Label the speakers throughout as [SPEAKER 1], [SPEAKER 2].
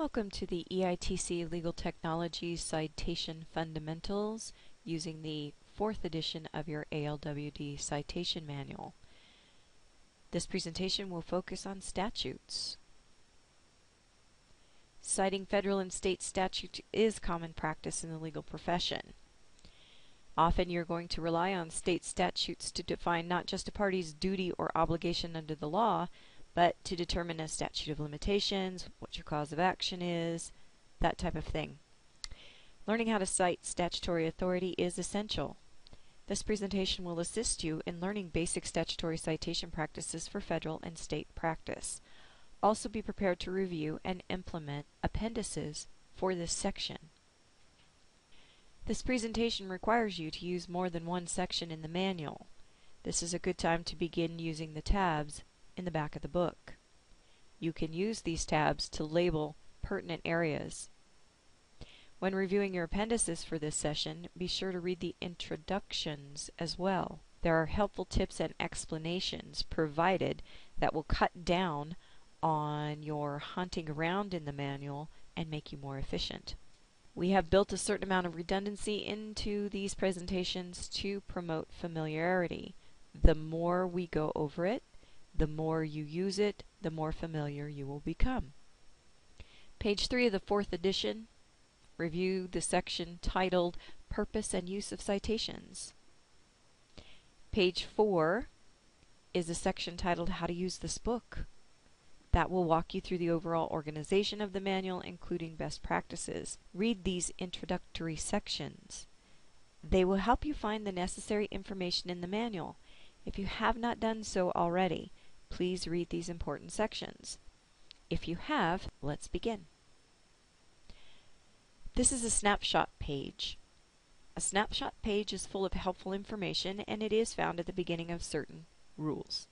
[SPEAKER 1] Welcome to the EITC Legal Technology Citation Fundamentals using the 4th edition of your ALWD Citation Manual. This presentation will focus on statutes. Citing federal and state statutes is common practice in the legal profession. Often you're going to rely on state statutes to define not just a party's duty or obligation under the law, but to determine a statute of limitations, what your cause of action is, that type of thing. Learning how to cite statutory authority is essential. This presentation will assist you in learning basic statutory citation practices for federal and state practice. Also be prepared to review and implement appendices for this section. This presentation requires you to use more than one section in the manual. This is a good time to begin using the tabs in the back of the book. You can use these tabs to label pertinent areas. When reviewing your appendices for this session, be sure to read the introductions as well. There are helpful tips and explanations provided that will cut down on your hunting around in the manual and make you more efficient. We have built a certain amount of redundancy into these presentations to promote familiarity. The more we go over it, the more you use it, the more familiar you will become. Page 3 of the 4th edition, review the section titled Purpose and Use of Citations. Page 4 is a section titled How to Use This Book. That will walk you through the overall organization of the manual, including best practices. Read these introductory sections. They will help you find the necessary information in the manual. If you have not done so already, please read these important sections. If you have, let's begin. This is a snapshot page. A snapshot page is full of helpful information, and it is found at the beginning of certain rules.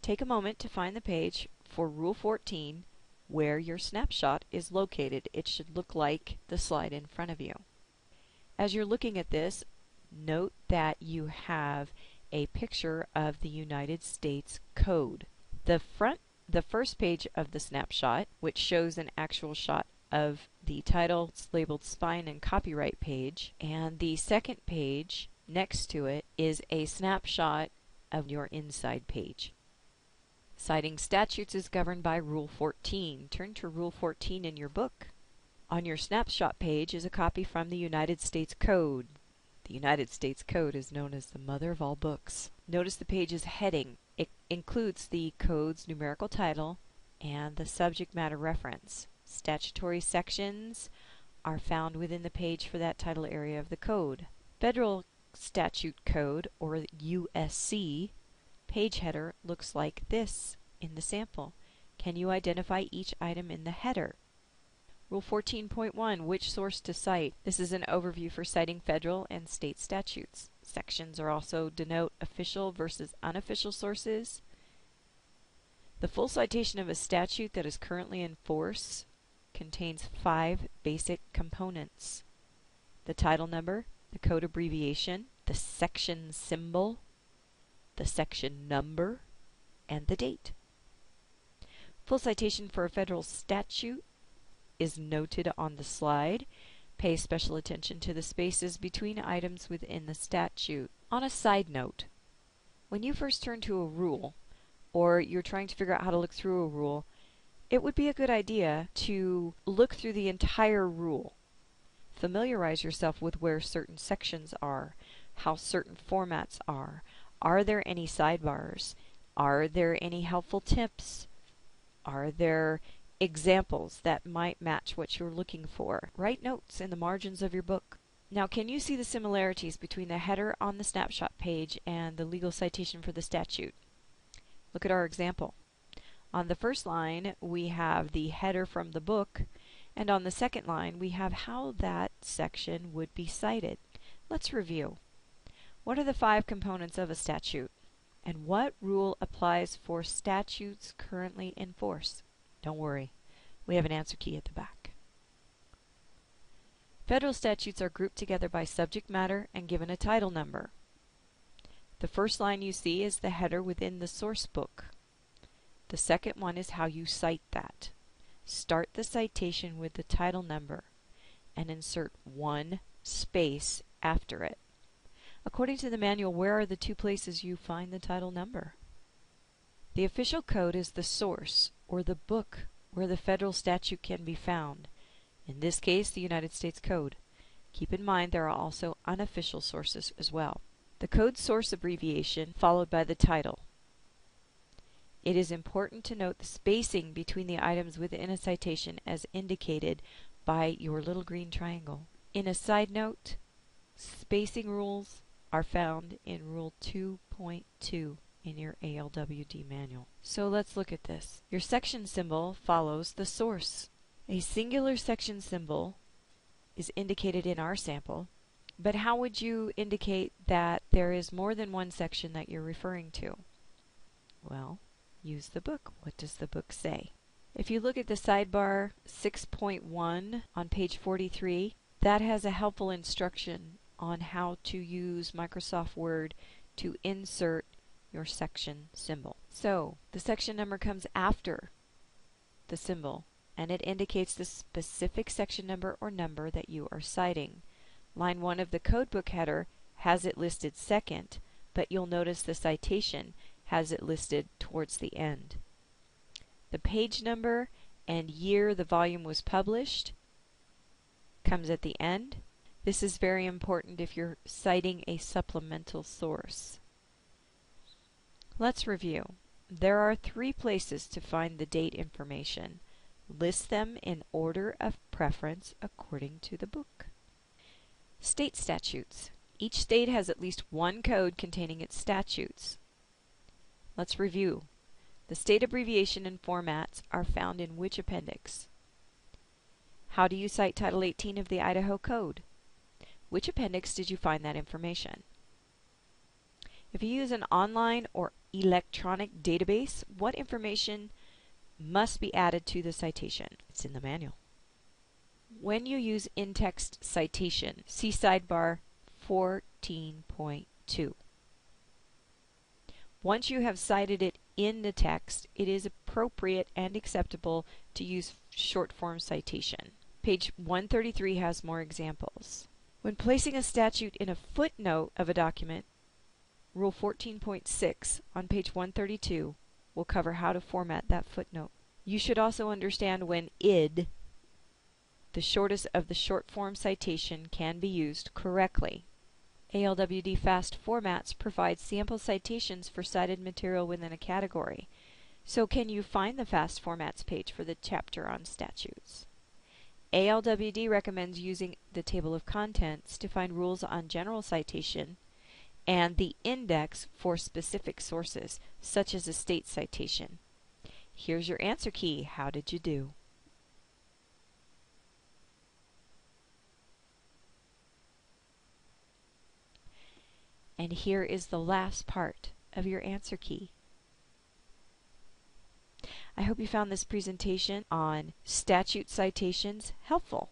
[SPEAKER 1] Take a moment to find the page for Rule 14 where your snapshot is located. It should look like the slide in front of you. As you're looking at this, note that you have a picture of the United States Code. The first page of the snapshot, which shows an actual shot of the title, it's labeled Spine and Copyright page, and the second page next to it is a snapshot of your inside page. Citing statutes is governed by Rule 14. Turn to Rule 14 in your book. On your snapshot page is a copy from the United States Code. The United States Code is known as the mother of all books. Notice the page's heading. It includes the code's numerical title and the subject matter reference. Statutory sections are found within the page for that title area of the code. Federal Statute Code, or USC, page header looks like this in the sample. Can you identify each item in the header? Rule 14.1, which source to cite? This is an overview for citing federal and state statutes. Sections are also denote official versus unofficial sources. The full citation of a statute that is currently in force contains 5 basic components: the title number, the code abbreviation, the section symbol, the section number, and the date. Full citation for a federal statute is noted on the slide. Pay special attention to the spaces between items within the statute. On a side note, when you first turn to a rule, or you're trying to figure out how to look through a rule, it would be a good idea to look through the entire rule. Familiarize yourself with where certain sections are, how certain formats are. Are there any sidebars? Are there any helpful tips? Are there examples that might match what you're looking for? Write notes in the margins of your book. Now, can you see the similarities between the header on the snapshot page and the legal citation for the statute? Look at our example. On the first line, we have the header from the book, and on the second line, we have how that section would be cited. Let's review. What are the 5 components of a statute? And what rule applies for statutes currently in force? Don't worry, we have an answer key at the back. Federal statutes are grouped together by subject matter and given a title number. The first line you see is the header within the source book. The second one is how you cite that. Start the citation with the title number and insert 1 space after it. According to the manual, where are the 2 places you find the title number? The official code is the source, or the book, where the federal statute can be found. In this case, the United States Code. Keep in mind there are also unofficial sources as well. The code source abbreviation followed by the title. It is important to note the spacing between the items within a citation as indicated by your little green triangle. In a side note, spacing rules are found in Rule 2.2 in your ALWD manual. So let's look at this. Your section symbol follows the source. A singular section symbol is indicated in our sample, but how would you indicate that there is more than one section that you're referring to? Well, use the book. What does the book say? If you look at the sidebar 6.1 on page 43, that has a helpful instruction on how to use Microsoft Word to insert your section symbol. So the section number comes after the symbol, and it indicates the specific section number or number that you are citing. Line 1 of the codebook header has it listed second, but you'll notice the citation has it listed towards the end. The page number and year the volume was published comes at the end. This is very important if you're citing a supplemental source. Let's review. There are 3 places to find the date information. List them in order of preference according to the book. State statutes. Each state has at least one code containing its statutes. Let's review. The state abbreviation and formats are found in which appendix? How do you cite Title 18 of the Idaho Code? Which appendix did you find that information? If you use an online or electronic database, what information must be added to the citation? It's in the manual. When you use in-text citation, see sidebar 14.2. Once you have cited it in the text, it is appropriate and acceptable to use short form citation. Page 133 has more examples. When placing a statute in a footnote of a document, Rule 14.6 on page 132 will cover how to format that footnote. You should also understand when id, the shortest of the short form citation, can be used correctly. ALWD Fast Formats provides sample citations for cited material within a category. So can you find the Fast Formats page for the chapter on statutes? ALWD recommends using the table of contents to find rules on general citation and the index for specific sources, such as a state citation. Here's your answer key. How did you do? And here is the last part of your answer key. I hope you found this presentation on statute citations helpful.